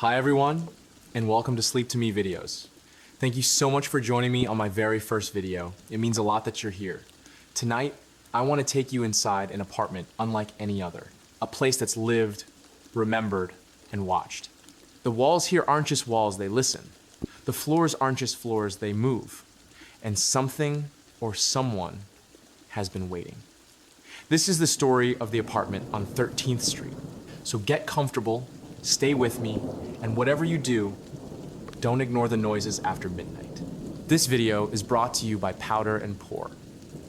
Hi everyone, and welcome to Sleep to Me videos. Thank you so much for joining me on my very first video. It means a lot that you're here. Tonight, I want to take you inside an apartment unlike any other. A place that's lived, remembered, and watched. The walls here aren't just walls, they listen. The floors aren't just floors, they move. And something or someone has been waiting. This is the story of the apartment on 13th Street. So get comfortable, stay with me, and whatever you do, don't ignore the noises after midnight. This video is brought to you by Powder and Pour,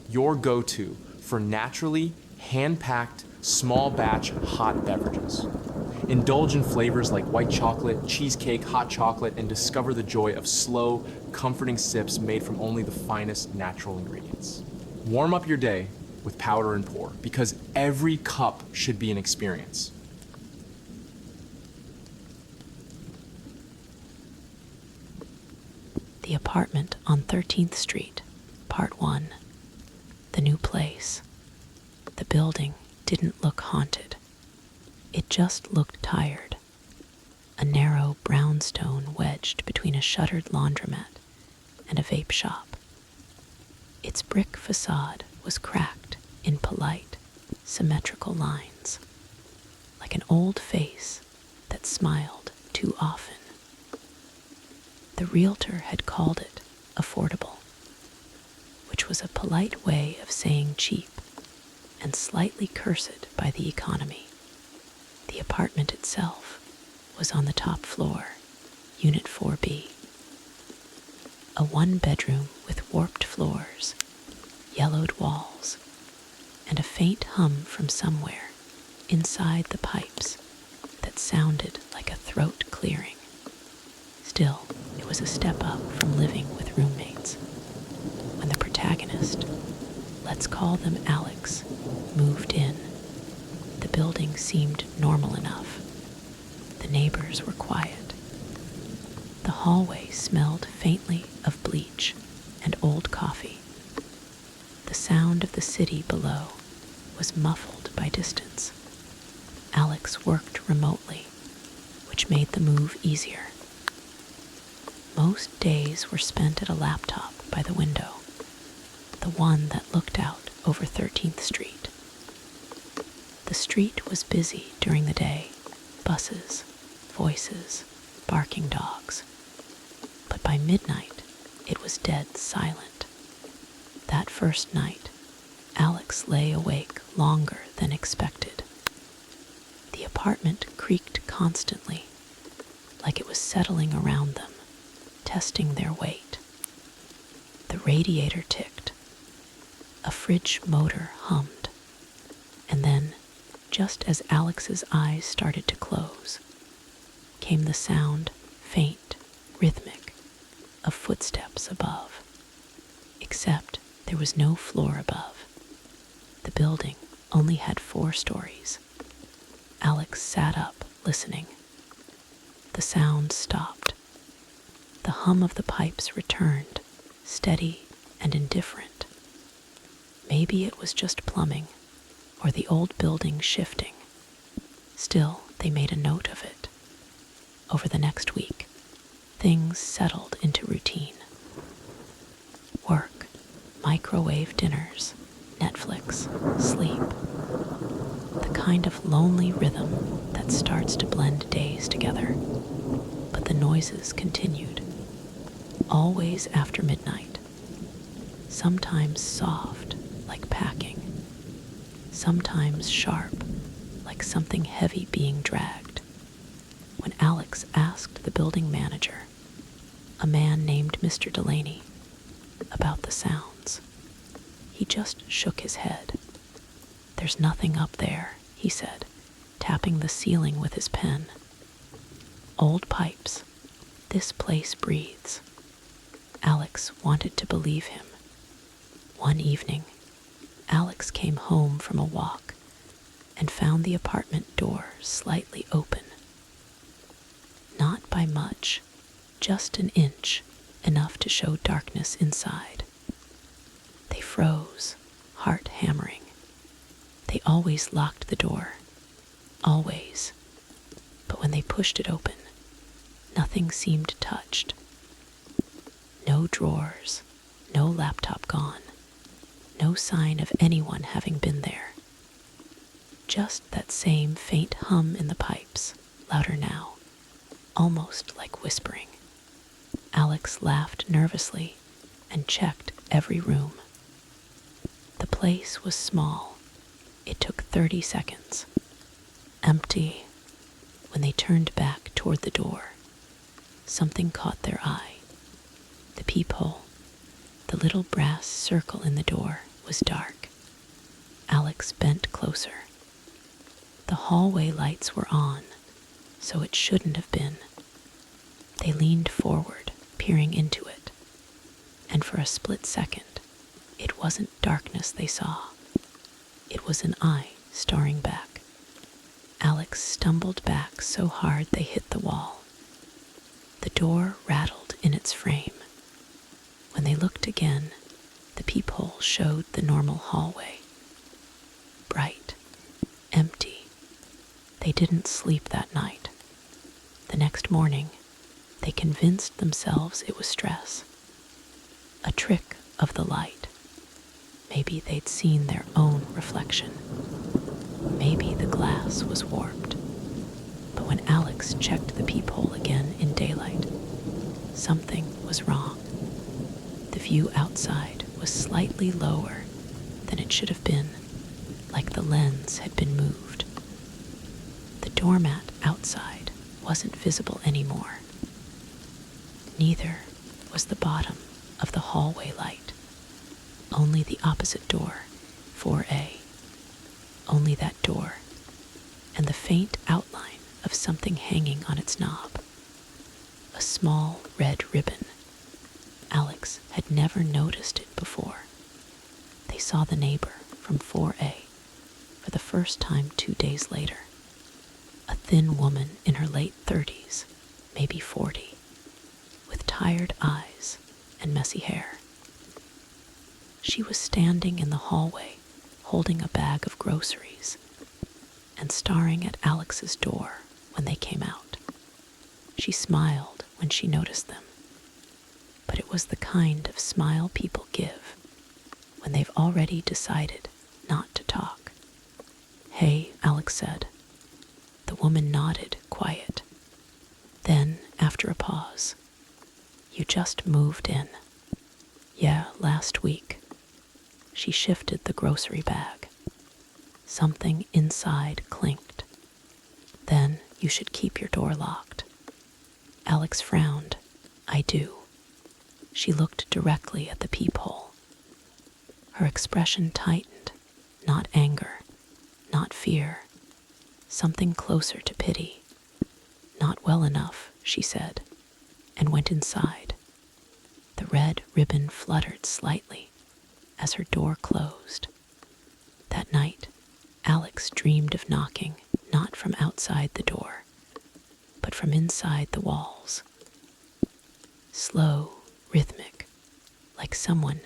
your go-to for naturally hand-packed, small batch hot beverages. Indulge in flavors like white chocolate, cheesecake, hot chocolate, and discover the joy of slow, comforting sips made from only the finest natural ingredients. Warm up your day with Powder and Pour, because every cup should be an experience. The Apartment on 13th Street, Part 1. The new place. The building didn't look haunted. It just looked tired. A narrow brownstone wedged between a shuttered laundromat and a vape shop. Its brick facade was cracked in polite, symmetrical lines, like an old face that smiled too often. The realtor had called it affordable, which was a polite way of saying cheap and slightly cursed by the economy. The apartment itself was on the top floor, Unit 4B. A one-bedroom with warped floors, yellowed walls, and a faint hum from somewhere inside the pipes that sounded like a throat clearing. Still, it was a step up from living with roommates. When the protagonist, let's call them Alex, moved in, the building seemed normal enough. The neighbors were quiet. The hallway smelled faintly of bleach and old coffee. The sound of the city below was muffled by distance. Alex worked remotely, which made the move easier. Most days were spent at a laptop by the window, the one that looked out over 13th Street. The street was busy during the day, buses, voices, barking dogs. But by midnight, it was dead silent. That first night, Alex lay awake longer than expected. The apartment creaked constantly, like it was settling around them, testing their weight. The radiator ticked. A fridge motor hummed. And then, just as Alex's eyes started to close, came the sound, faint, rhythmic, of footsteps above. Except there was no floor above. The building only had 4 stories. Alex sat up, listening. The sound stopped. The hum of the pipes returned, steady and indifferent. Maybe it was just plumbing, or the old building shifting. Still, they made a note of it. Over the next week, things settled into routine. Work, microwave dinners, Netflix, sleep. The kind of lonely rhythm that starts to blend days together. But the noises continued. Always after midnight. Sometimes soft, like packing. Sometimes sharp, like something heavy being dragged. When Alex asked the building manager, a man named Mr. Delaney, about the sounds, he just shook his head. "There's nothing up there," he said, tapping the ceiling with his pen. "Old pipes. This place breathes." Alex wanted to believe him. One evening, Alex came home from a walk and found the apartment door slightly open. Not by much, just an inch, enough to show darkness inside. They froze, heart hammering. They always locked the door. Always. But when they pushed it open, Nothing seemed touched. No drawers, no laptop gone, no sign of anyone having been there. Just that same faint hum in the pipes, louder now, almost like whispering. Alex laughed nervously and checked every room. The place was small. It took 30 seconds. Empty. When they turned back toward the door, something caught their eye. The peephole, the little brass circle in the door, was dark. Alex bent closer. The hallway lights were on, so it shouldn't have been. They leaned forward, peering into it, and for a split second, it wasn't darkness they saw. It was an eye staring back. Alex stumbled back so hard they hit the wall. The door rattled in its frame. When they looked again, the peephole showed the normal hallway. Bright, empty. They didn't sleep that night. The next morning, they convinced themselves it was stress. A trick of the light. Maybe they'd seen their own reflection. Maybe the glass was warped. But when Alex checked the peephole again in daylight, something was wrong. The view outside was slightly lower than it should have been, like the lens had been moved. The doormat outside wasn't visible anymore. Neither was the bottom of the hallway light. Only the opposite door, 4A. Only that door, and the faint outline of something hanging on its knob. A small red ribbon. Alex had never noticed it before. They saw the neighbor from 4A for the first time 2 days later. A thin woman in her late 30s, maybe 40, with tired eyes and messy hair. She was standing in the hallway, holding a bag of groceries and staring at Alex's door when they came out. She smiled when she noticed them, but it was the kind of smile people give when they've already decided not to talk. "Hey," Alex said. The woman nodded, quiet. Then, after a pause, "You just moved in." "Yeah, last week." She shifted the grocery bag. Something inside clinked. "Then you should keep your door locked." Alex frowned. "I do." She looked directly at the peephole. Her expression tightened, not anger, not fear, something closer to pity. "Not well enough," she said, and went inside. The red ribbon fluttered slightly as her door closed. That night, Alex dreamed of knocking, not from outside the door, but from inside the walls. Slow, rhythmic, like someone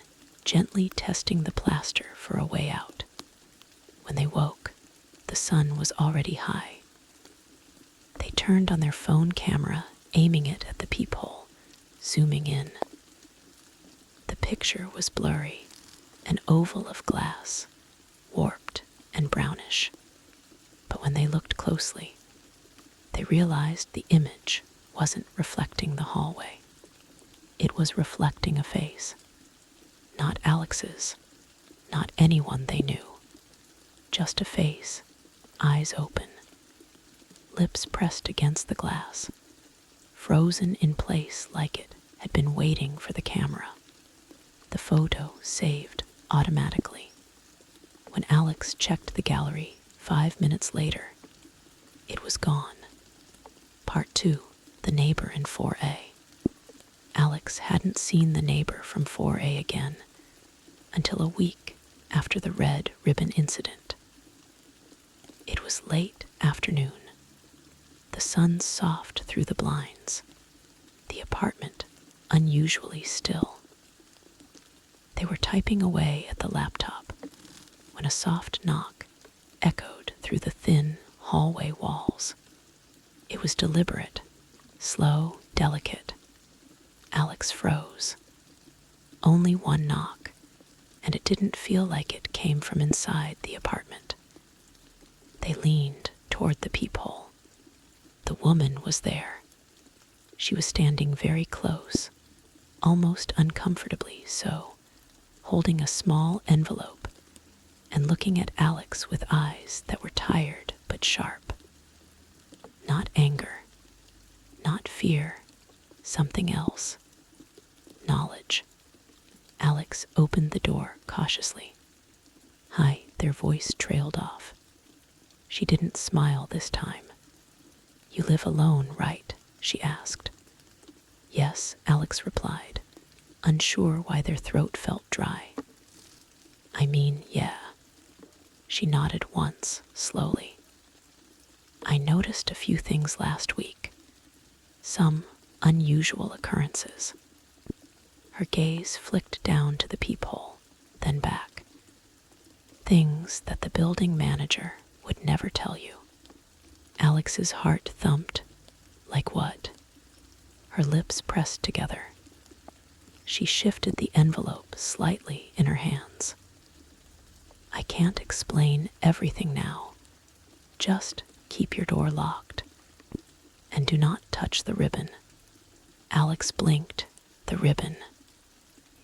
gently testing the plaster for a way out. When they woke, the sun was already high. They turned on their phone camera, aiming it at the peephole, zooming in. The picture was blurry, an oval of glass, warped and brownish. But when they looked closely, they realized the image wasn't reflecting the hallway. It was reflecting a face. Not Alex's, not anyone they knew. Just a face, eyes open, lips pressed against the glass, frozen in place like it had been waiting for the camera. The photo saved automatically. When Alex checked the gallery 5 minutes later, it was gone. Part 2, the neighbor in 4A. Alex hadn't seen the neighbor from 4A again until a week after the red ribbon incident. It was late afternoon. The sun soft through the blinds. The apartment unusually still. They were typing away at the laptop when a soft knock echoed through the thin hallway walls. It was deliberate, slow, delicate. Alex froze. Only one knock, and it didn't feel like it came from inside the apartment. They leaned toward the peephole. The woman was there. She was standing very close, almost uncomfortably so, holding a small envelope and looking at Alex with eyes that were tired but sharp. Not anger, not fear, something else. Knowledge. Alex opened the door cautiously. "Hi," their voice trailed off. She didn't smile this time. "You live alone, right?" she asked. "Yes," Alex replied, unsure why their throat felt dry. "I mean, yeah." She nodded once, slowly. "I noticed a few things last week. Some unusual occurrences." Her gaze flicked down to the peephole, then back. Things that the building manager would never tell you. Alex's heart thumped. Like what? Her lips pressed together. She shifted the envelope slightly in her hands. "I can't explain everything now. Just keep your door locked. And do not touch the ribbon." Alex blinked. The ribbon.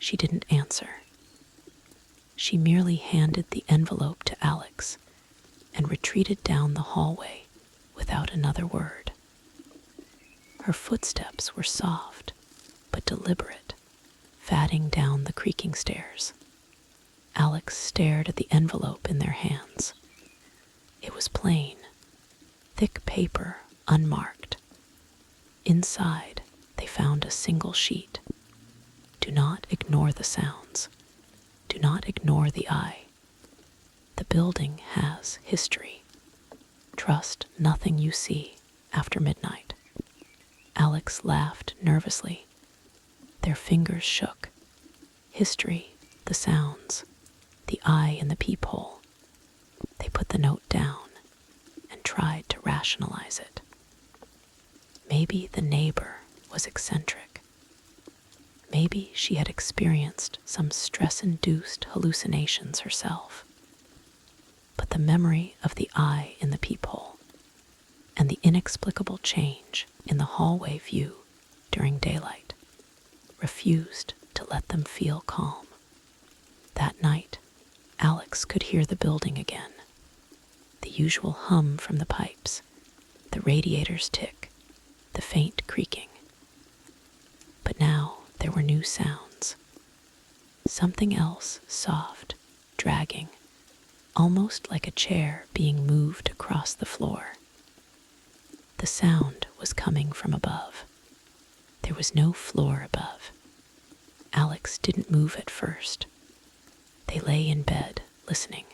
She didn't answer. She merely handed the envelope to Alex and retreated down the hallway without another word. Her footsteps were soft but deliberate, fatting down the creaking stairs. Alex stared at the envelope in their hands. It was plain, thick paper, unmarked. Inside, they found a single sheet. "Do not ignore the sounds. Do not ignore the eye. The building has history. Trust nothing you see after midnight." Alex laughed nervously. Their fingers shook. History, the sounds, the eye in the peephole. They put the note down and tried to rationalize it. Maybe the neighbor was eccentric. Maybe she had experienced some stress-induced hallucinations herself. But the memory of the eye in the peephole and the inexplicable change in the hallway view during daylight refused to let them feel calm. That night, Alex could hear the building again. The usual hum from the pipes, the radiator's tick, the faint creaking. But now there were new sounds. Something else soft, dragging, almost like a chair being moved across the floor. The sound was coming from above. There was no floor above. Alex didn't move at first. They lay in bed, listening.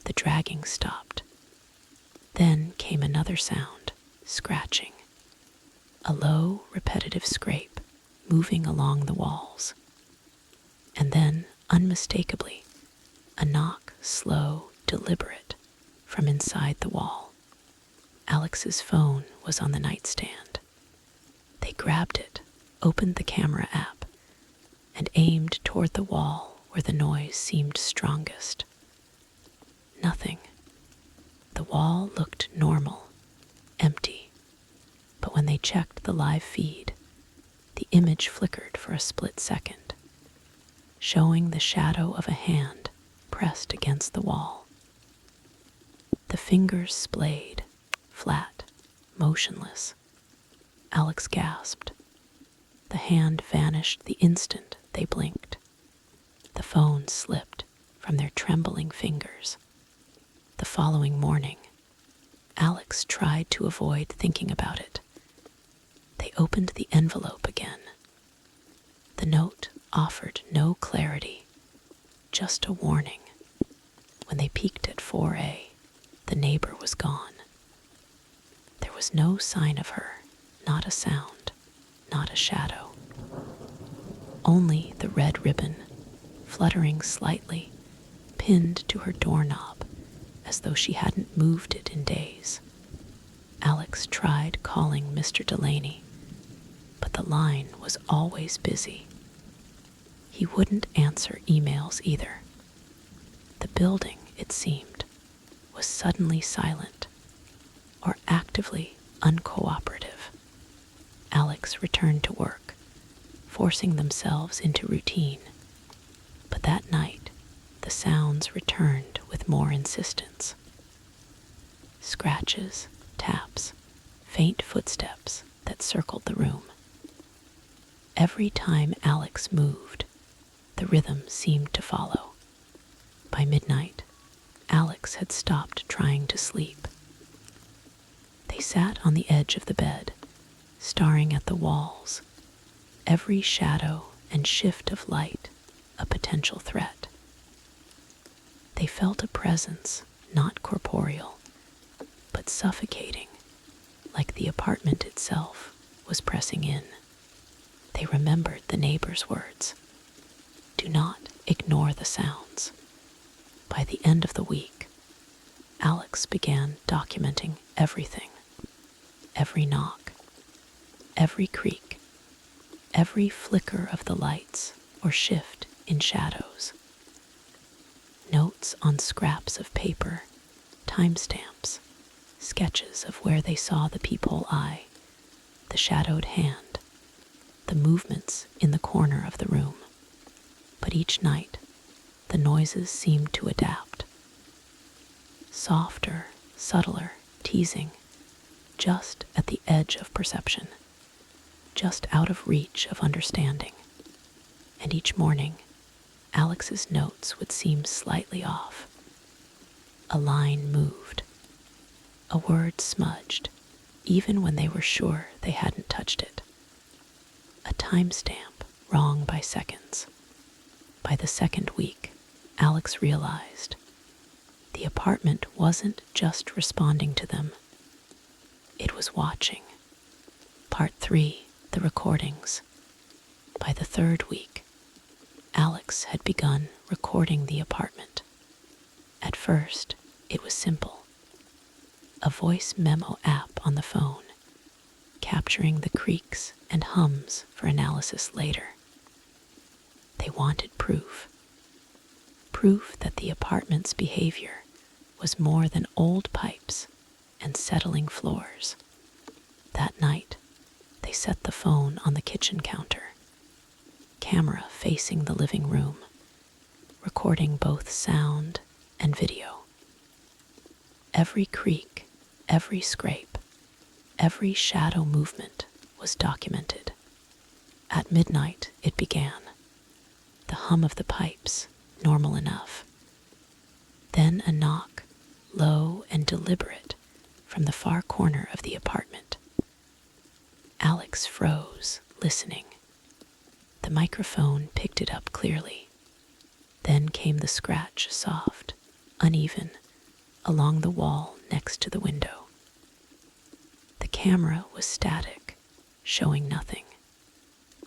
The dragging stopped. Then came another sound, scratching. A low, repetitive scrape, moving along the walls. And then, unmistakably, a knock, slow, deliberate, from inside the wall. Alex's phone was on the nightstand. They grabbed it, opened the camera app, and aimed toward the wall where the noise seemed strongest. Nothing. The wall looked normal, empty. But when they checked the live feed, the image flickered for a split second, showing the shadow of a hand pressed against the wall. The fingers splayed, flat, motionless. Alex gasped. The hand vanished the instant they blinked. The phone slipped from their trembling fingers. The following morning, Alex tried to avoid thinking about it. They opened the envelope again. The note offered no clarity, just a warning. When they peeked at 4A, the neighbor was gone. There was no sign of her, not a sound, not a shadow. Only the red ribbon, fluttering slightly, pinned to her doorknob as though she hadn't moved it in days. Alex tried calling Mr. Delaney, but the line was always busy. He wouldn't answer emails either. The building, it seemed, was suddenly silent or actively uncooperative. Alex returned to work, forcing themselves into routine. But that night, the sounds returned with more insistence. Scratches, taps, faint footsteps that circled the room. Every time Alex moved, the rhythm seemed to follow. By midnight, Alex had stopped trying to sleep. They sat on the edge of the bed, staring at the walls, every shadow and shift of light a potential threat. They felt a presence, not corporeal, but suffocating, like the apartment itself was pressing in. They remembered the neighbor's words. Do not ignore the sounds. By the end of the week, Alex began documenting everything. Every knock, every creak, every flicker of the lights or shift in shadows. Notes on scraps of paper, timestamps, sketches of where they saw the peephole eye, the shadowed hand, the movements in the corner of the room. But each night, the noises seemed to adapt. Softer, subtler, teasing, just at the edge of perception, just out of reach of understanding. And each morning, Alex's notes would seem slightly off. A line moved. A word smudged, even when they were sure they hadn't touched it. A timestamp wrong by seconds. By the second week, Alex realized the apartment wasn't just responding to them. It was watching. Part 3, the recordings. By the third week, Alex had begun recording the apartment. At first, it was simple. A voice memo app on the phone, capturing the creaks and hums for analysis later. They wanted proof. Proof that the apartment's behavior was more than old pipes and settling floors. That night, they set the phone on the kitchen counter, camera facing the living room, recording both sound and video. Every creak, every scrape, every shadow movement was documented. At midnight, it began. The hum of the pipes, normal enough. Then a knock, low and deliberate, from the far corner of the apartment. Alex froze, listening. The microphone picked it up clearly. Then came the scratch, soft, uneven, along the wall next to the window. The camera was static, showing nothing.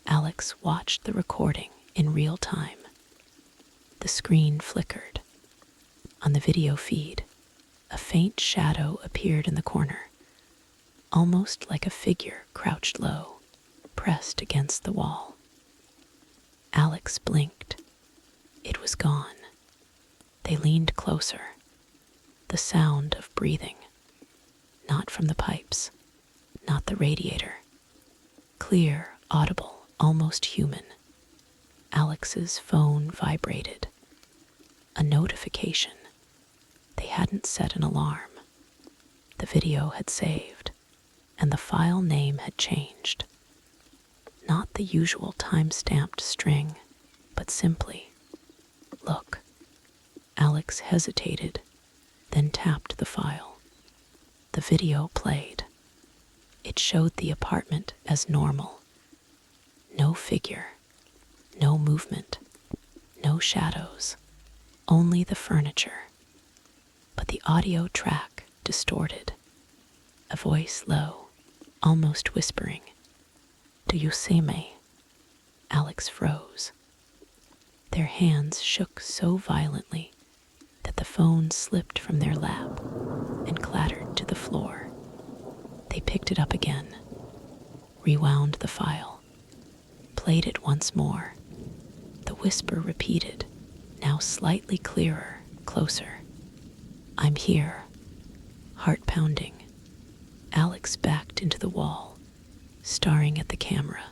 Alex watched the recording in real time. The screen flickered. On the video feed, a faint shadow appeared in the corner, almost like a figure crouched low, pressed against the wall. Alex blinked. It was gone. They leaned closer. The sound of breathing, not from the pipes, not the radiator. Clear, audible, almost human. Alex's phone vibrated. A notification. They hadn't set an alarm. The video had saved, and the file name had changed. Not the usual time-stamped string, but simply, look. Alex hesitated, then tapped the file. The video played. It showed the apartment as normal. No figure, no movement, no shadows, only the furniture. But the audio track distorted. A voice low, almost whispering. Do you see me? Alex froze. Their hands shook so violently that the phone slipped from their lap and clattered to the floor. They picked it up again, rewound the file, played it once more. The whisper repeated, now slightly clearer, closer. "I'm here." Heart pounding, Alex backed into the wall, staring at the camera.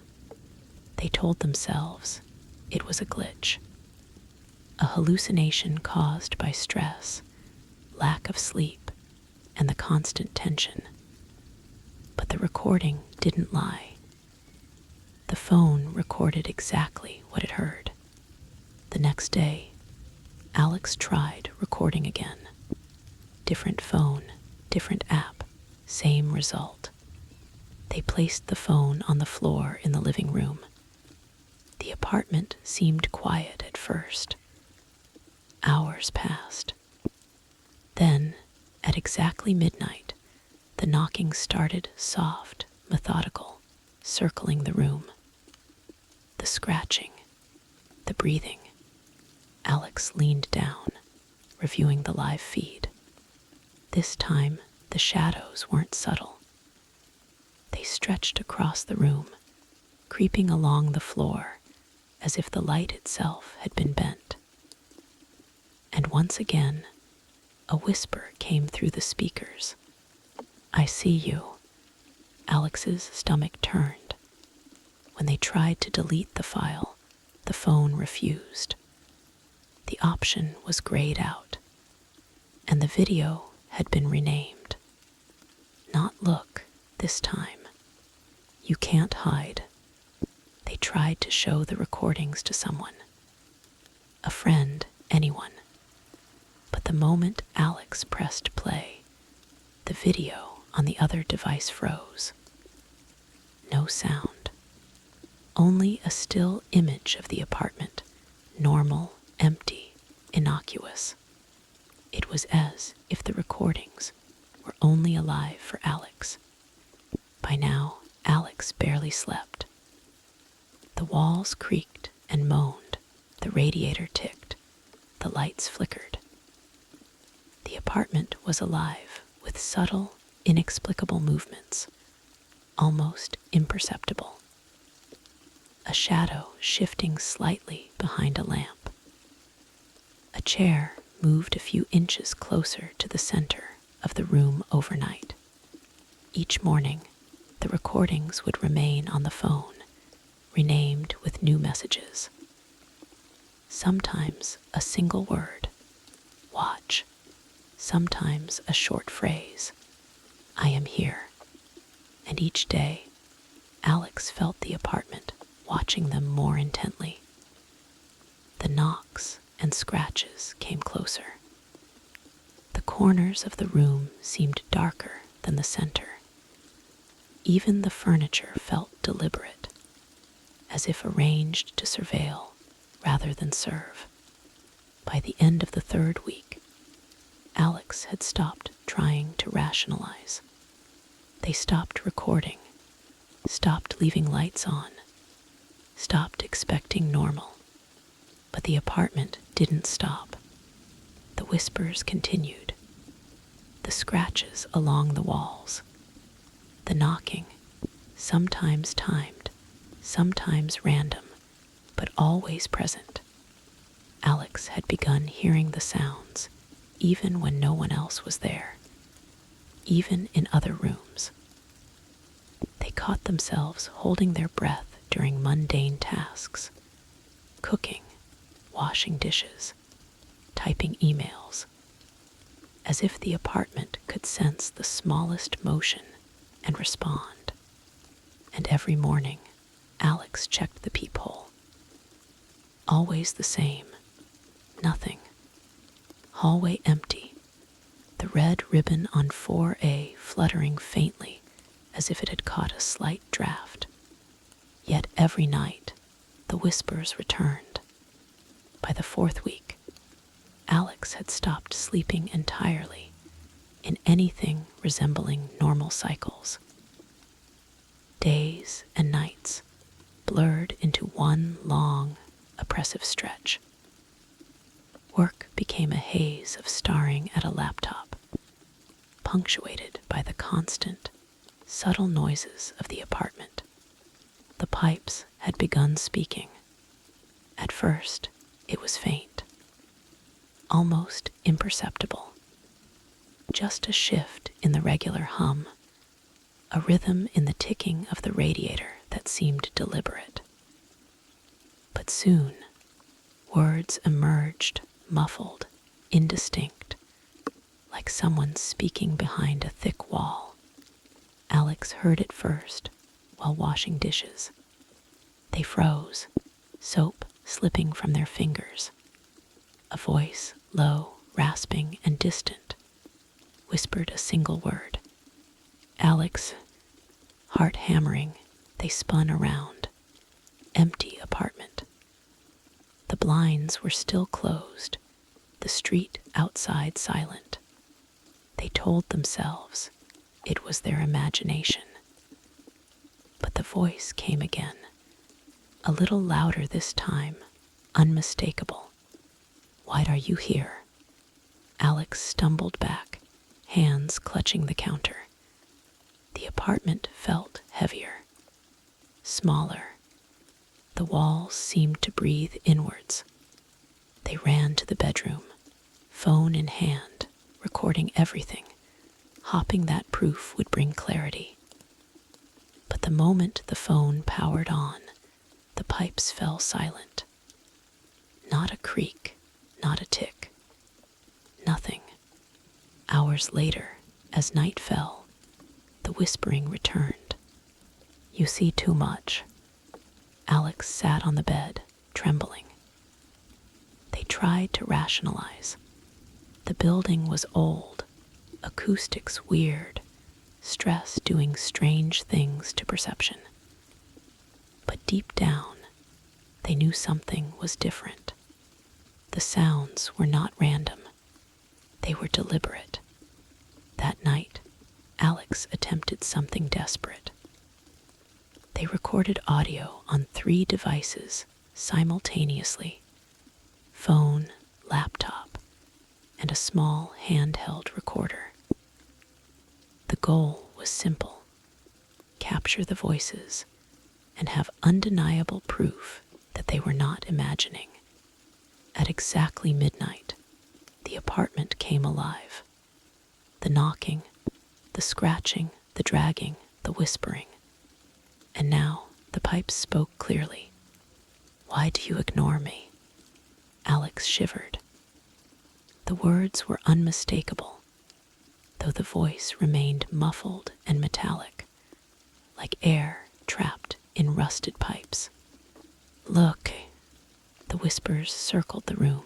They told themselves it was a glitch, a hallucination caused by stress, lack of sleep, and the constant tension. But the recording didn't lie. The phone recorded exactly what it heard. The next day, Alex tried recording again. Different phone, different app, same result. They placed the phone on the floor in the living room. The apartment seemed quiet at first. Hours passed. Then, at exactly midnight, the knocking started soft, methodical, circling the room. The scratching, the breathing. Alex leaned down, reviewing the live feed. This time, the shadows weren't subtle. They stretched across the room, creeping along the floor as if the light itself had been bent. And once again, a whisper came through the speakers. "I see you." Alex's stomach turned. When they tried to delete the file, the phone refused. The option was grayed out, and the video had been renamed. Not "Look" this time. "You can't hide." They tried to show the recordings to someone, a friend, anyone. But the moment Alex pressed play, the video on the other device froze. No sound. Only a still image of the apartment, normal, empty, innocuous. It was as if the recordings were only alive for Alex. By now, Alex barely slept. The walls creaked and moaned, the radiator ticked, the lights flickered. The apartment was alive with subtle, inexplicable movements, almost imperceptible. A shadow shifting slightly behind a lamp. A chair moved a few inches closer to the center of the room overnight. Each morning, the recordings would remain on the phone, renamed with new messages. Sometimes a single word, "Watch." Sometimes a short phrase, "I am here." And each day, Alex felt the apartment watching them more intently. The knocks and scratches came closer. The corners of the room seemed darker than the center. Even the furniture felt deliberate, as if arranged to surveil rather than serve. By the end of the third week, Alex had stopped trying to rationalize. They stopped recording, stopped leaving lights on, stopped expecting normal. But the apartment didn't stop. The whispers continued. The scratches along the walls. The knocking, sometimes timed, sometimes random, but always present. Alex had begun hearing the sounds, even when no one else was there, even in other rooms. They caught themselves holding their breath during mundane tasks, cooking, washing dishes, typing emails, as if the apartment could sense the smallest motion and respond. And every morning, Alex checked the peephole. Always the same. Nothing. Hallway empty. The red ribbon on 4A fluttering faintly as if it had caught a slight draft. Yet every night, the whispers returned. By the fourth week, Alex had stopped sleeping entirely in anything resembling normal cycles. Days and nights blurred into one long, oppressive stretch. Work became a haze of staring at a laptop, punctuated by the constant, subtle noises of the apartment. The pipes had begun speaking. At first, it was faint, almost imperceptible. Just a shift in the regular hum, a rhythm in the ticking of the radiator that seemed deliberate. But soon, words emerged, muffled, indistinct, like someone speaking behind a thick wall. Alex heard it first while washing dishes. They froze, soap slipping from their fingers. A voice, low, rasping, and distant, whispered a single word. Alex, heart hammering, they spun around. Empty apartment. The blinds were still closed, the street outside silent. They told themselves it was their imagination. But the voice came again, a little louder this time, unmistakable. "Why are you here?" Alex stumbled back, hands clutching the counter. The apartment felt heavier, smaller. The walls seemed to breathe inwards. They ran to the bedroom, phone in hand, recording everything, hoping that proof would bring clarity. But the moment the phone powered on, the pipes fell silent. Not a creak, not a tick. Nothing. Hours later, as night fell, the whispering returned. "You see too much." Alex sat on the bed, trembling. They tried to rationalize. The building was old, acoustics weird, stress doing strange things to perception. But deep down, they knew something was different. The sounds were not random. They were deliberate. That night, Alex attempted something desperate. They recorded audio on 3 devices simultaneously: phone, laptop, and a small handheld recorder. The goal was simple: capture the voices and have undeniable proof that they were not imagining. At exactly midnight, the apartment came alive. The knocking, the scratching, the dragging, the whispering. And now the pipes spoke clearly. "Why do you ignore me?" Alex shivered. The words were unmistakable, though the voice remained muffled and metallic, like air trapped in rusted pipes. "Look," the whispers circled the room,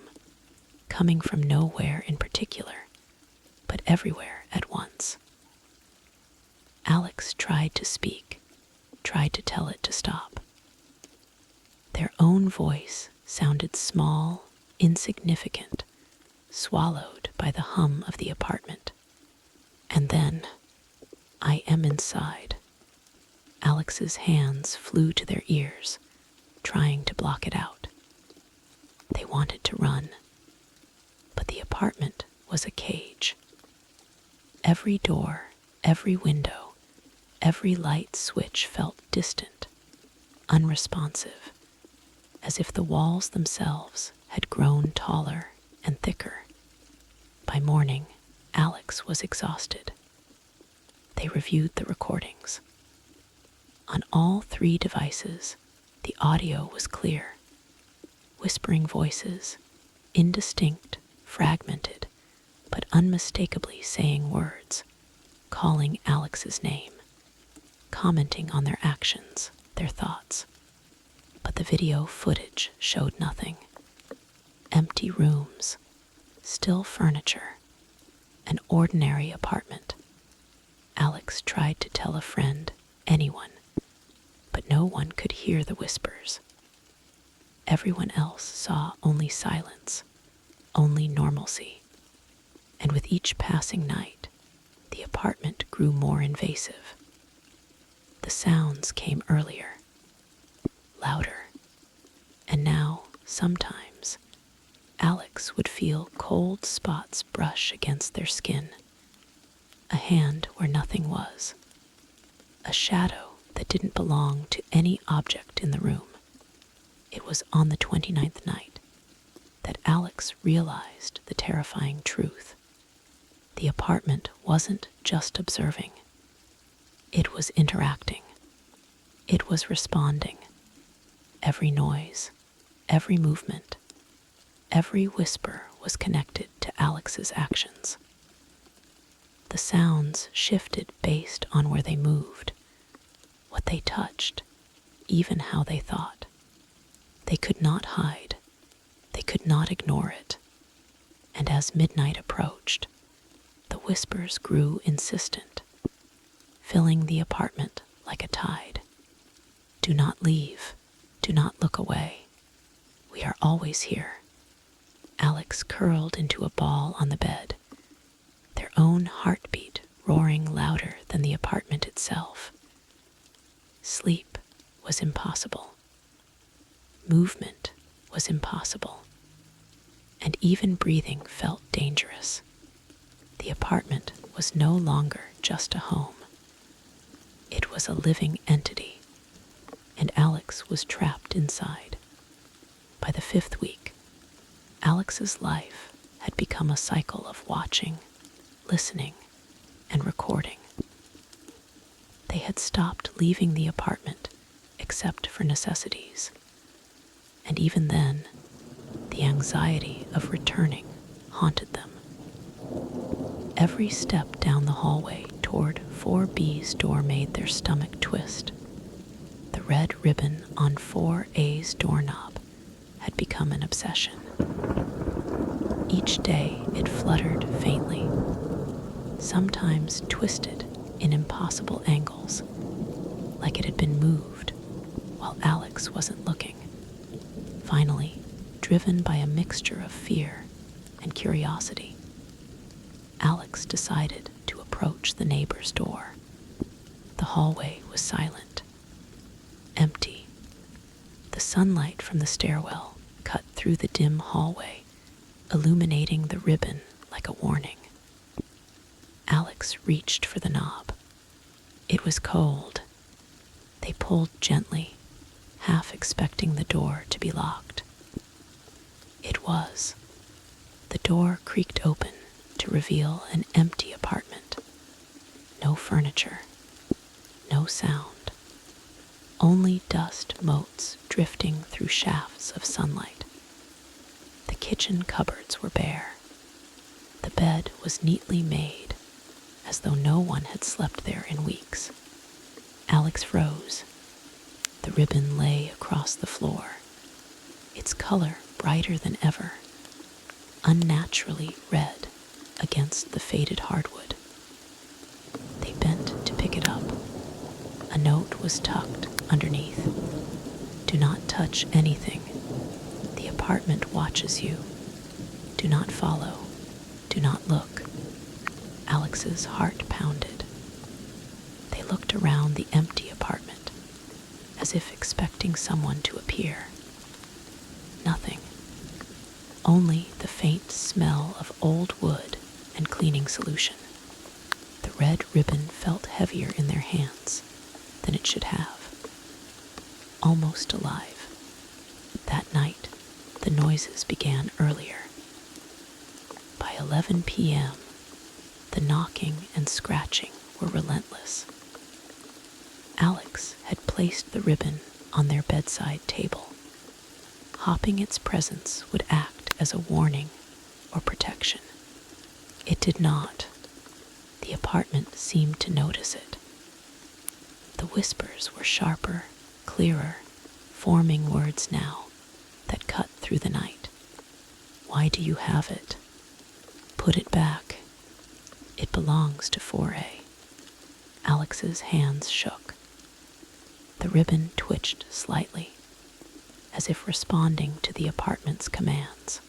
coming from nowhere in particular, but everywhere at once. Alex tried to speak, tried to tell it to stop. Their own voice sounded small, insignificant, swallowed by the hum of the apartment. And then, "I am inside." Alex's hands flew to their ears, trying to block it out. They wanted to run, but the apartment was a cage. Every door, every window, every light switch felt distant, unresponsive, as if the walls themselves had grown taller and thicker. By morning, Alex was exhausted. They reviewed the recordings. On all 3 devices, the audio was clear. Whispering voices, indistinct, fragmented, but unmistakably saying words, calling Alex's name, commenting on their actions, their thoughts. But the video footage showed nothing. Empty rooms, still furniture, an ordinary apartment. Alex tried to tell a friend, anyone, but no one could hear the whispers. Everyone else saw only silence, only normalcy. And with each passing night, the apartment grew more invasive. The sounds came earlier, louder, and now, sometimes, Alex would feel cold spots brush against their skin, a hand where nothing was, a shadow that didn't belong to any object in the room. It was on the 29th night that Alex realized the terrifying truth. The apartment wasn't just observing. It was interacting. It was responding. Every noise, every movement, every whisper was connected to Alex's actions. The sounds shifted based on where they moved, what they touched, even how they thought. They could not hide. They could not ignore it. And as midnight approached, the whispers grew insistent, filling the apartment like a tide. Do not leave. Do not look away. We are always here. Alex curled into a ball on the bed, their own heartbeat roaring louder than the apartment itself. Sleep was impossible. Movement was impossible. And even breathing felt dangerous. The apartment was no longer just a home. It was a living entity, and Alex was trapped inside. By the 5th week, Alex's life had become a cycle of watching, listening, and recording. They had stopped leaving the apartment except for necessities. And even then, the anxiety of returning haunted them. Every step down the hallway toward 4B's door made their stomach twist. The red ribbon on 4A's doorknob had become an obsession. Each day it fluttered faintly, sometimes twisted in impossible angles, like it had been moved while Alex wasn't looking. Finally, driven by a mixture of fear and curiosity, Alex decided to approach the neighbor's door. The hallway was silent, empty. The sunlight from the stairwell cut through the dim hallway, illuminating the ribbon like a warning. Alex reached for the knob. It was cold. They pulled gently, half expecting the door to be locked. It was. The door creaked open to reveal an empty apartment. No furniture, no sound, only dust motes drifting through shafts of sunlight. The kitchen cupboards were bare. The bed was neatly made, as though no one had slept there in weeks. Alex froze. The ribbon lay across the floor, its color brighter than ever, unnaturally red against the faded hardwood. They bent to pick it up. A note was tucked underneath. Do not touch anything. The apartment watches you. Do not follow. Do not look. Alex's heart pounded. They looked around the empty apartment, as if expecting someone to appear. Nothing. Only the faint smell of old wood and cleaning solution. The red ribbon felt heavier in their hands than it should have. Almost alive. That night, the noises began earlier. By 11 p.m., the knocking and scratching were relentless. Alex had placed the ribbon on their bedside table. Hopping its presence would act as a warning or protection. It did not. The apartment seemed to notice it. The whispers were sharper, clearer, forming words now that cut through the night. Why do you have it? Put it back. It belongs to 4A. Alex's hands shook. The ribbon twitched slightly, as if responding to the apartment's commands.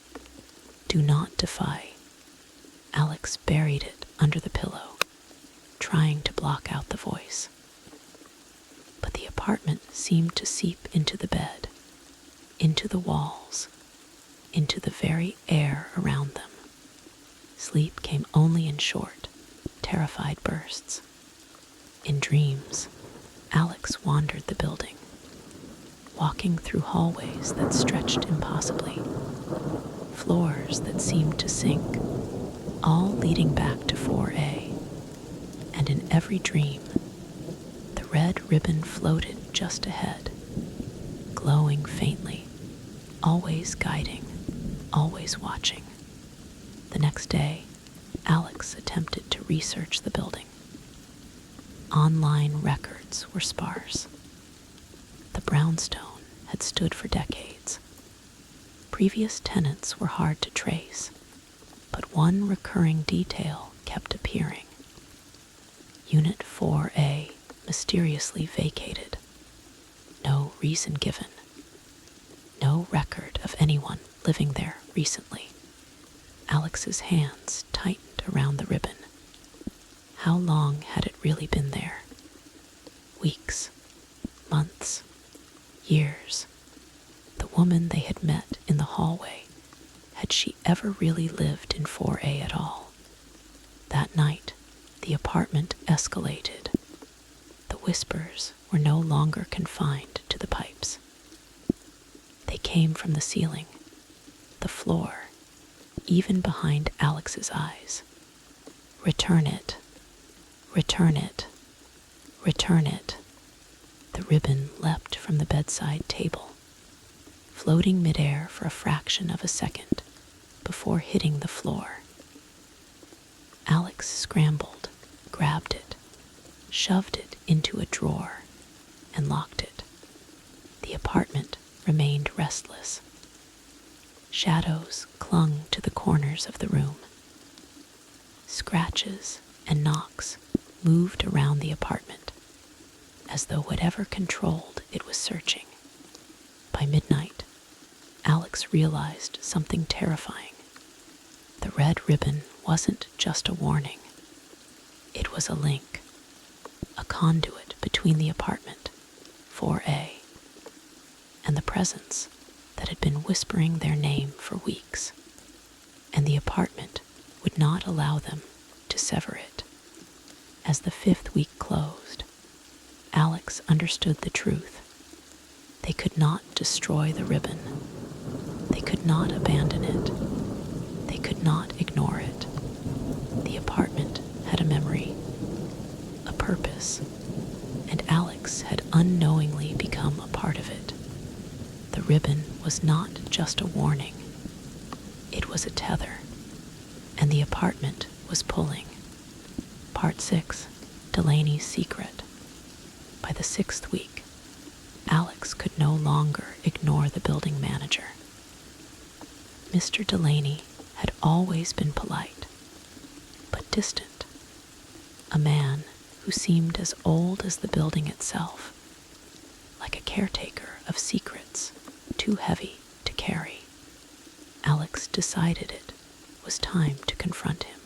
Do not defy. Alex buried it under the pillow, trying to block out the voice. But the apartment seemed to seep into the bed, into the walls, into the very air around them. Sleep came only in short, terrified bursts. In dreams, Alex wandered the building, walking through hallways that stretched impossibly, floors that seemed to sink, all leading back to 4A. And in every dream, the red ribbon floated just ahead, glowing faintly, always guiding, always watching. The next day, Alex attempted to research the building. Online records were sparse. The brownstone had stood for decades. Previous tenants were hard to trace, but one recurring detail kept appearing. Unit 4A mysteriously vacated. No reason given. No record of anyone living there recently. Alex's hands tightened around the ribbon. How long had it really been there? Weeks, months, years. The woman they had met in the hallway, had she ever really lived in 4A at all? That night, the apartment escalated. The whispers were no longer confined to the pipes. They came from the ceiling, the floor, even behind Alex's eyes. Return it. Return it. Return it. The ribbon leapt from the bedside table, floating midair for a fraction of a second before hitting the floor. Alex scrambled, grabbed it, shoved it into a drawer, and locked it. The apartment remained restless. Shadows clung to the corners of the room. Scratches and knocks moved around the apartment, as though whatever controlled it was searching. By midnight, Alex realized something terrifying. The red ribbon wasn't just a warning. It was a link, a conduit between the apartment, 4A, and the presence that had been whispering their name for weeks, and the apartment would not allow them to sever it. As the 5th week closed, Alex understood the truth. They could not destroy the ribbon. They could not abandon it. They could not ignore it. The apartment had a memory, a purpose, and Alex had unknowingly become a part of it. The ribbon was not just a warning. It was a tether, and the apartment was pulling. Part 6, Delaney's Secret. By the 6th week, Alex could no longer ignore the building manager. Mr. Delaney had always been polite, but distant. A man who seemed as old as the building itself, like a caretaker of secrets too heavy to carry. Alex decided it was time to confront him.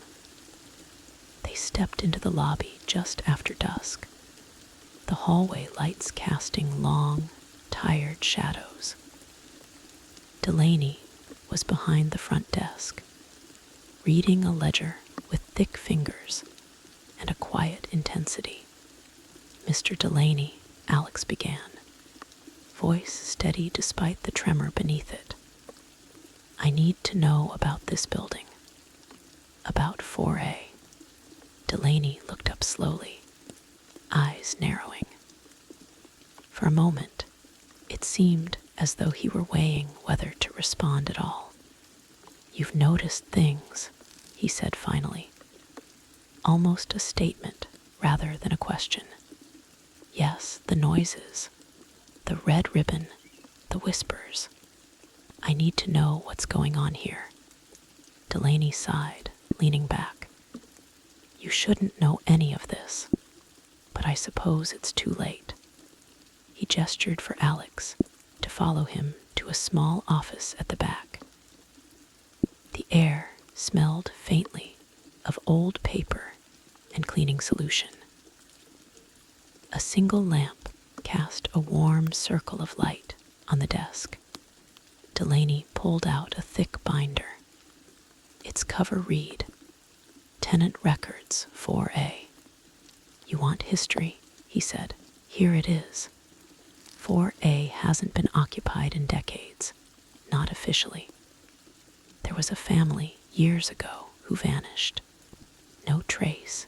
They stepped into the lobby just after dusk, the hallway lights casting long, tired shadows. Delaney was behind the front desk, reading a ledger with thick fingers and a quiet intensity. "Mr. Delaney," Alex began, voice steady despite the tremor beneath it. "I need to know about this building, about 4A. Delaney looked up slowly, eyes narrowing. For a moment, it seemed as though he were weighing whether to respond at all. "You've noticed things," he said finally, almost a statement rather than a question. "Yes, the noises, the red ribbon, the whispers. I need to know what's going on here." Delaney sighed, leaning back. "You shouldn't know any of this, but I suppose it's too late." He gestured for Alex to follow him to a small office at the back. The air smelled faintly of old paper and cleaning solution. A single lamp cast a warm circle of light on the desk. Delaney pulled out a thick binder. Its cover read, "Tenant Records 4A. You want history," he said. Here it is. 4A hasn't been occupied in decades, not officially. There was a family years ago who vanished. No trace.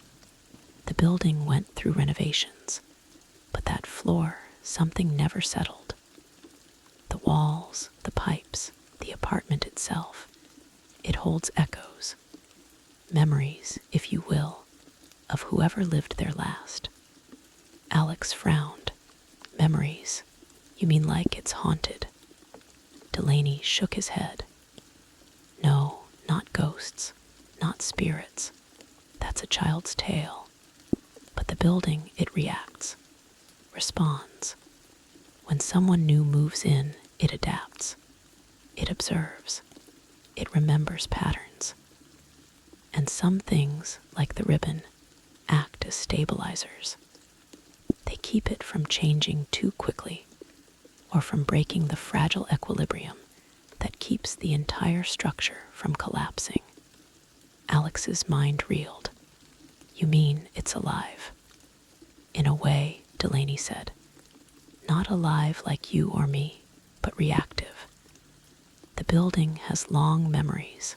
The building went through renovations, but that floor, something never settled. The walls, the pipes, the apartment itself, it holds echoes, memories, if you will, of whoever lived there last. Alex frowned. Memories? You mean like it's haunted? Delaney shook his head. No, not ghosts, not spirits. That's a child's tale. But the building, it reacts, responds. When someone new moves in, it adapts. It observes. It remembers patterns. And some things, like the ribbon, act as stabilizers. They keep it from changing too quickly, or from breaking the fragile equilibrium that keeps the entire structure from collapsing. Alex's mind reeled. You mean it's alive? In a way, Delaney said. Not alive like you or me, but reactive. The building has long memories,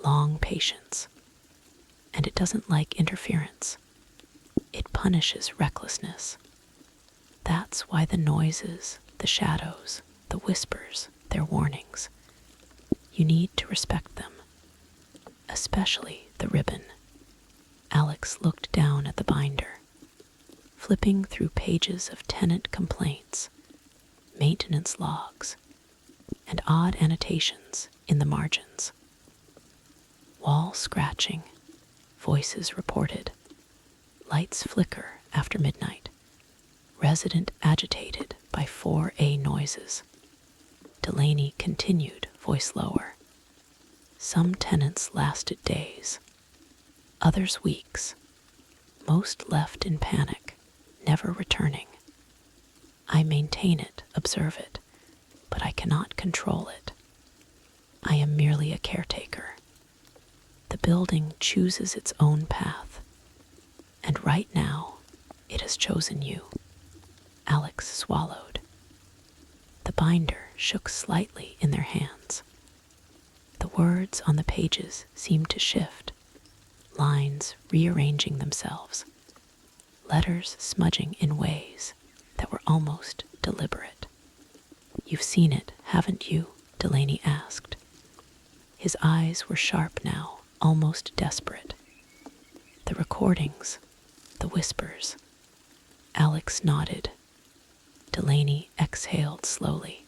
long patience, and it doesn't like interference. It punishes recklessness. That's why the noises, the shadows, the whispers, they're warnings. You need to respect them, especially the ribbon. Alex looked down at the binder, flipping through pages of tenant complaints, maintenance logs, and odd annotations in the margins. Wall scratching, voices reported, lights flicker after midnight, resident agitated by 4A noises. Delaney continued, voice lower. Some tenants lasted days, others weeks, most left in panic, never returning. I maintain it, observe it, but I cannot control it. I am merely a caretaker. The building chooses its own path, and right now, it has chosen you. Alex swallowed. The binder shook slightly in their hands. The words on the pages seemed to shift, lines rearranging themselves, letters smudging in ways that were almost deliberate. You've seen it, haven't you? Delaney asked. His eyes were sharp now, almost desperate. The recordings, the whispers. Alex nodded. Delaney exhaled slowly.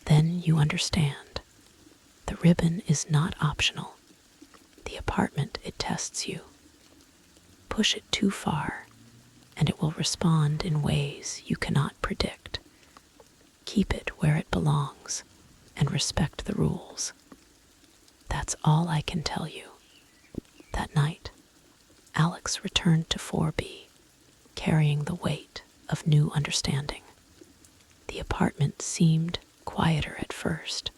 Then you understand. The ribbon is not optional. The apartment, it tests you. Push it too far, and it will respond in ways you cannot predict. Keep it where it belongs, and respect the rules. That's all I can tell you. That night, Alex returned to 4B, carrying the weight of new understanding. The apartment seemed quieter at first,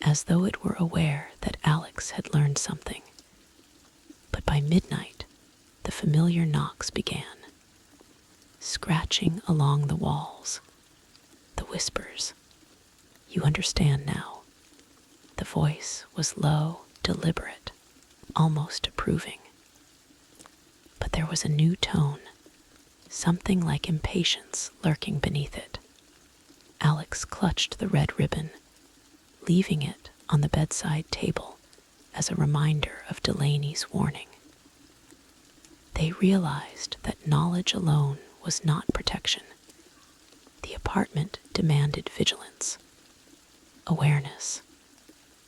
as though it were aware that Alex had learned something. But by midnight, the familiar knocks began, scratching along the walls, the whispers. You understand now. The voice was low, deliberate, almost approving. But there was a new tone, something like impatience lurking beneath it. Alex clutched the red ribbon, leaving it on the bedside table as a reminder of Delaney's warning. They realized that knowledge alone was not protection. The apartment demanded vigilance, awareness,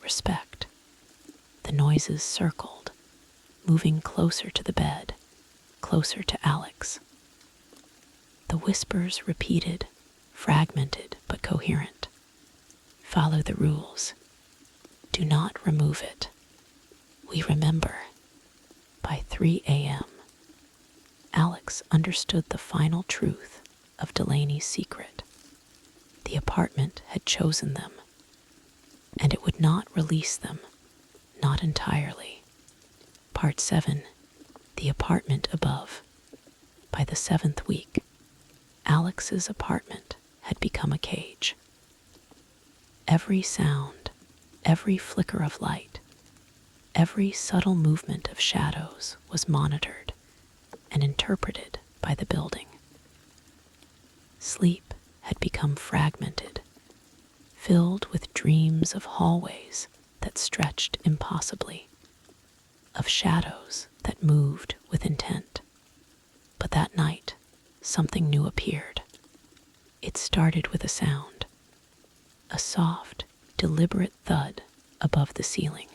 respect. The noises circled, moving closer to the bed, closer to Alex. The whispers repeated, fragmented but coherent. Follow the rules. Do not remove it. We remember. By 3 a.m., Alex understood the final truth of Delaney's secret. The apartment had chosen them, and it would not release them, not entirely. Part 7, The Apartment Above. By the 7th week, Alex's apartment had become a cage. Every sound, every flicker of light, every subtle movement of shadows was monitored and interpreted by the building. Sleep had become fragmented, filled with dreams of hallways that stretched impossibly, of shadows that moved with intent. But that night, something new appeared. It started with a sound, a soft, deliberate thud above the ceiling.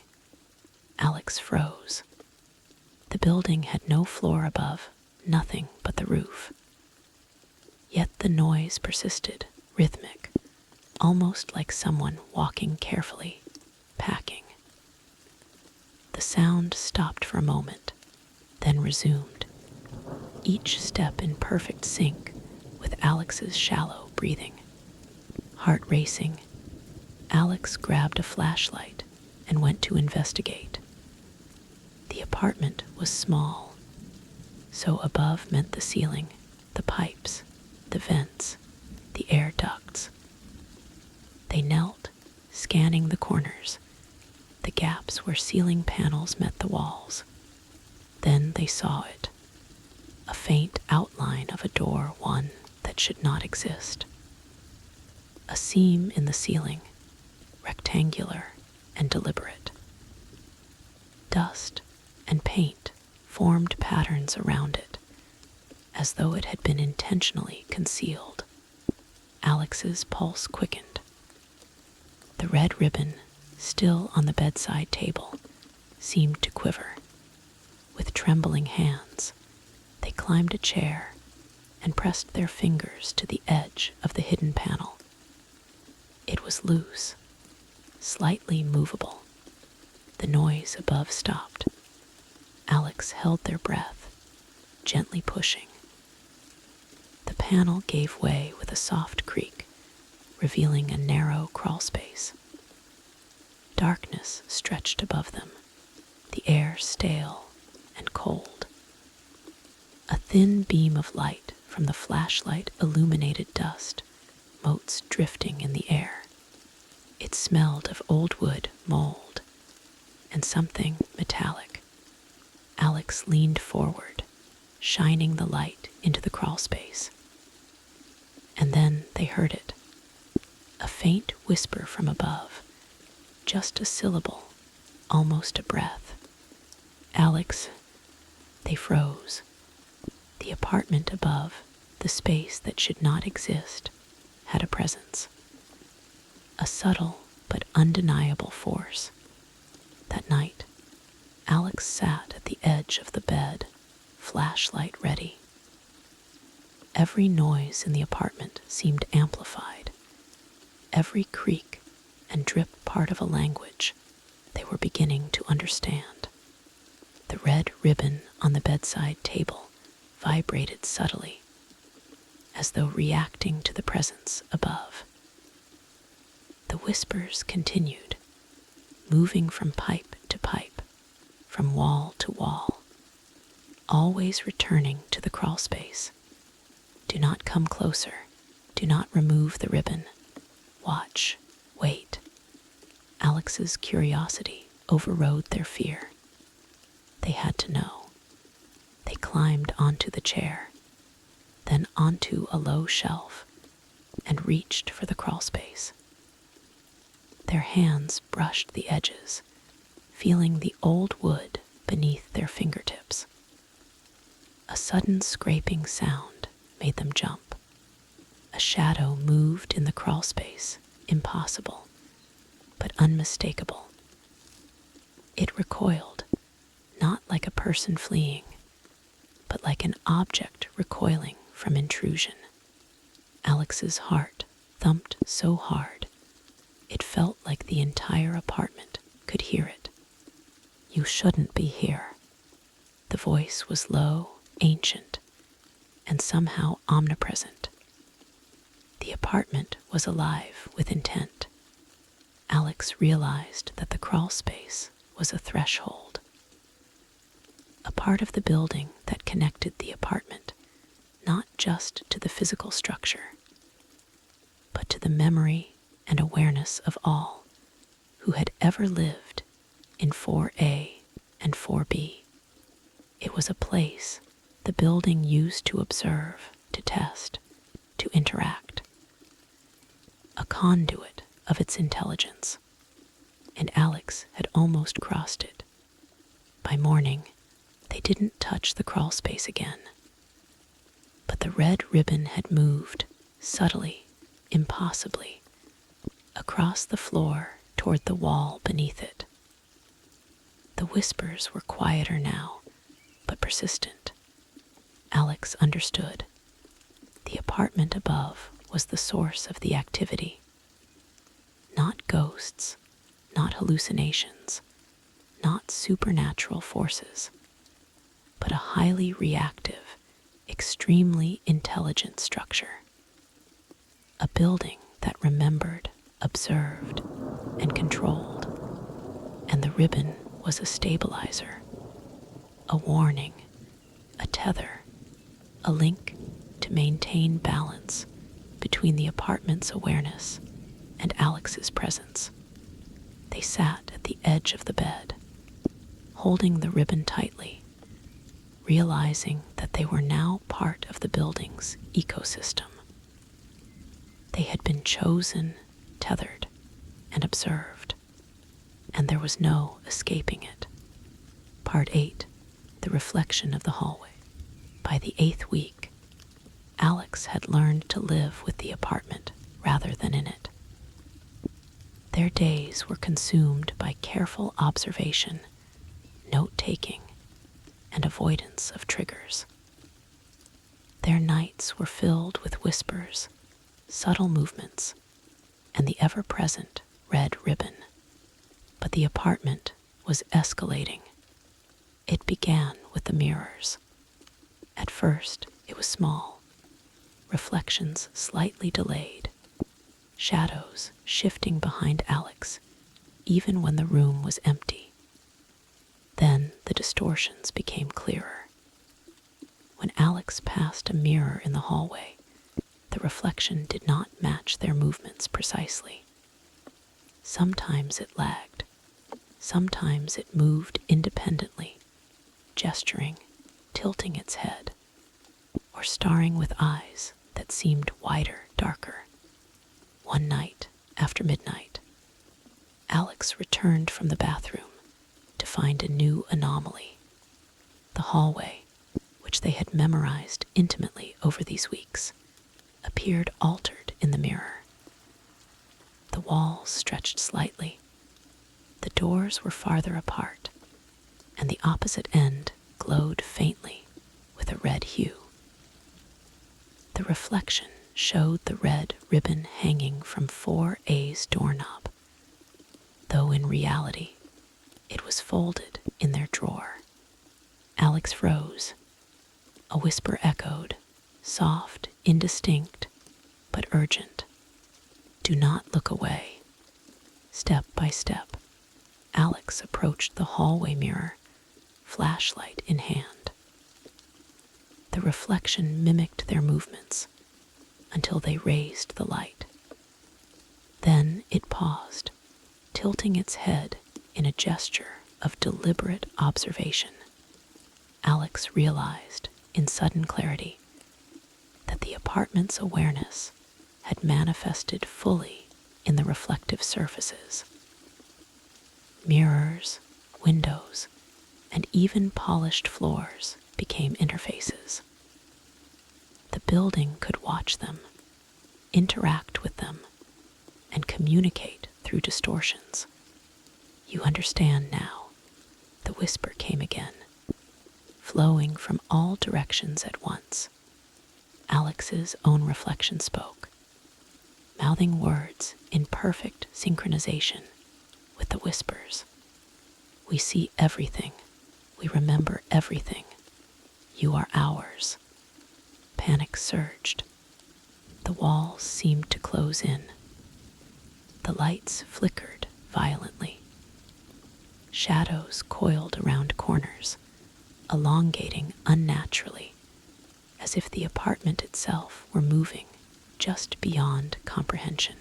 Alex froze. The building had no floor above, nothing but the roof. Yet the noise persisted, rhythmic, almost like someone walking carefully, packing. The sound stopped for a moment, then resumed, each step in perfect sync with Alex's shallow breathing. Heart racing, Alex grabbed a flashlight and went to investigate. The apartment was small, so above meant the ceiling, the pipes, the vents, the air ducts. They knelt, scanning the corners, the gaps where ceiling panels met the walls. Then they saw it, a faint outline of a door, one that should not exist. A seam in the ceiling, rectangular and deliberate. Dust and paint formed patterns around it, as though it had been intentionally concealed. Alex's pulse quickened. The red ribbon, still on the bedside table, seemed to quiver. With trembling hands, they climbed a chair and pressed their fingers to the edge of the hidden panel. It was loose, slightly movable. The noise above stopped. Alex held their breath, gently pushing. The panel gave way with a soft creak, revealing a narrow crawl space. Darkness stretched above them, the air stale and cold. A thin beam of light from the flashlight illuminated dust, motes drifting in the air. It smelled of old wood, mold, and something metallic. Alex leaned forward, shining the light into the crawl space. And then they heard it, a faint whisper from above, just a syllable, almost a breath. Alex, they froze. The apartment above, the space that should not exist, had a presence. A subtle but undeniable force. That night, Alex sat at the edge of the bed, flashlight ready. Every noise in the apartment seemed amplified. Every creak and drip part of a language they were beginning to understand. The red ribbon on the bedside table vibrated subtly, as though reacting to the presence above. The whispers continued, moving from pipe to pipe, from wall to wall, always returning to the crawl space. Do not come closer. Do not remove the ribbon. Watch. Wait. Alex's curiosity overrode their fear. They had to know. They climbed onto the chair, then onto a low shelf, and reached for the crawl space. Their hands brushed the edges, feeling the old wood beneath their fingertips. A sudden scraping sound made them jump. A shadow moved in the crawl space, impossible, but unmistakable. It recoiled, not like a person fleeing, but like an object recoiling from intrusion. Alex's heart thumped so hard, it felt like the entire apartment could hear it. You shouldn't be here. The voice was low, ancient, and somehow omnipresent. The apartment was alive with intent. Alex realized that the crawl space was a threshold. A part of the building that connected the apartment not just to the physical structure, but to the memory and awareness of all who had ever lived in 4A and 4B. It was a place the building used to observe, to test, to interact, a conduit of its intelligence, and Alex had almost crossed it. By morning, they didn't touch the crawl space again. But the red ribbon had moved, subtly, impossibly, across the floor toward the wall beneath it. The whispers were quieter now, but persistent. Alex understood. The apartment above was the source of the activity. Not ghosts, not hallucinations, not supernatural forces, but a highly reactive, extremely intelligent structure. A building that remembered, observed, and controlled. And the ribbon was a stabilizer, a warning, a tether, a link to maintain balance between the apartment's awareness and Alex's presence. They sat at the edge of the bed, holding the ribbon tightly, realizing that they were now part of the building's ecosystem. They had been chosen, tethered, and observed, and there was no escaping it. Part 8, the reflection of the hallway. By the 8th week, Alex had learned to live with the apartment rather than in it. Their days were consumed by careful observation, note-taking, and avoidance of triggers. Their nights were filled with whispers, subtle movements, and the ever-present red ribbon. But the apartment was escalating. It began with the mirrors. At first, it was small, reflections slightly delayed, shadows shifting behind Alex, even when the room was empty. Then the distortions became clearer. When Alex passed a mirror in the hallway, the reflection did not match their movements precisely. Sometimes it lagged. Sometimes it moved independently, gesturing, tilting its head, or staring with eyes that seemed wider, darker. One night, after midnight, Alex returned from the bathroom to find a new anomaly. The hallway, which they had memorized intimately over these weeks, appeared altered in the mirror. The walls stretched slightly. The doors were farther apart, and the opposite end glowed faintly with a red hue. The reflection showed the red ribbon hanging from 4A's doorknob, though in reality it was folded in their drawer. Alex froze. A whisper echoed, soft, indistinct, but urgent. Do not look away. Step by step, Alex approached the hallway mirror, flashlight in hand. The reflection mimicked their movements until they raised the light. Then it paused, tilting its head in a gesture of deliberate observation. Alex realized, in sudden clarity, that the apartment's awareness had manifested fully in the reflective surfaces. Mirrors, windows, and even polished floors became interfaces. The building could watch them, interact with them, and communicate through distortions. You understand now, the whisper came again, flowing from all directions at once. Alex's own reflection spoke, mouthing words in perfect synchronization with the whispers. We see everything. We remember everything. You are ours. Panic surged. The walls seemed to close in. The lights flickered violently. Shadows coiled around corners, elongating unnaturally, as if the apartment itself were moving just beyond comprehension.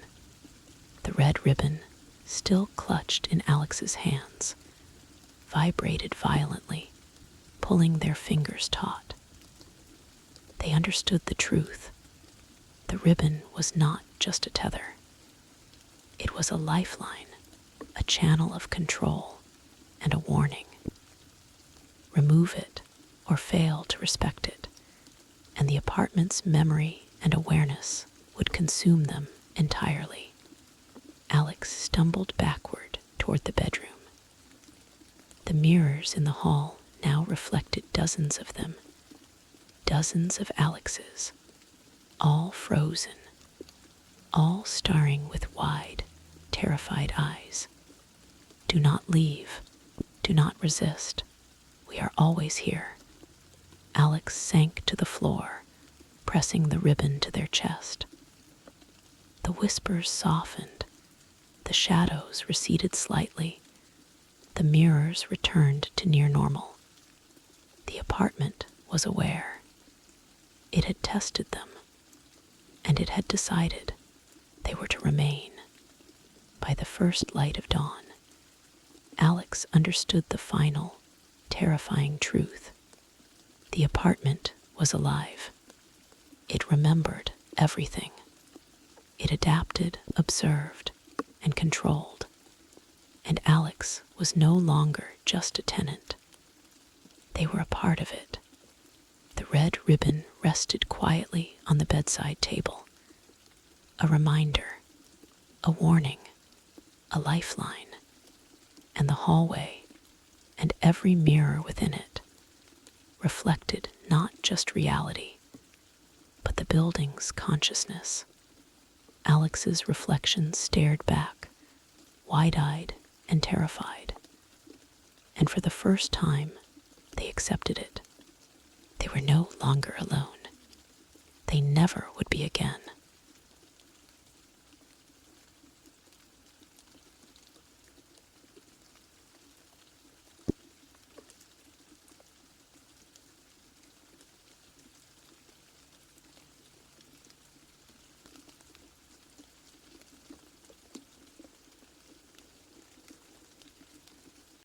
The red ribbon, still clutched in Alex's hands, vibrated violently, pulling their fingers taut. They understood the truth. The ribbon was not just a tether. It was a lifeline, a channel of control, and a warning. Remove it or fail to respect it, and the apartment's memory and awareness would consume them entirely. Alex stumbled backward toward the bedroom. The mirrors in the hall now reflected dozens of them, dozens of Alexes, all frozen, all staring with wide, terrified eyes. Do not leave. Do not resist. We are always here. Alex sank to the floor, pressing the ribbon to their chest. The whispers softened. The shadows receded slightly. The mirrors returned to near normal. The apartment was aware. It had tested them, and it had decided they were to remain. By the first light of dawn, Alex understood the final, terrifying truth. The apartment was alive. It remembered everything. It adapted, observed, and controlled. And Alex was no longer just a tenant. They were a part of it. The red ribbon rested quietly on the bedside table. A reminder, a warning, a lifeline. And the hallway, and every mirror within it, reflected not just reality, but the building's consciousness. Alex's reflection stared back, wide-eyed and terrified. And for the first time, they accepted it. They were no longer alone. They never would be again.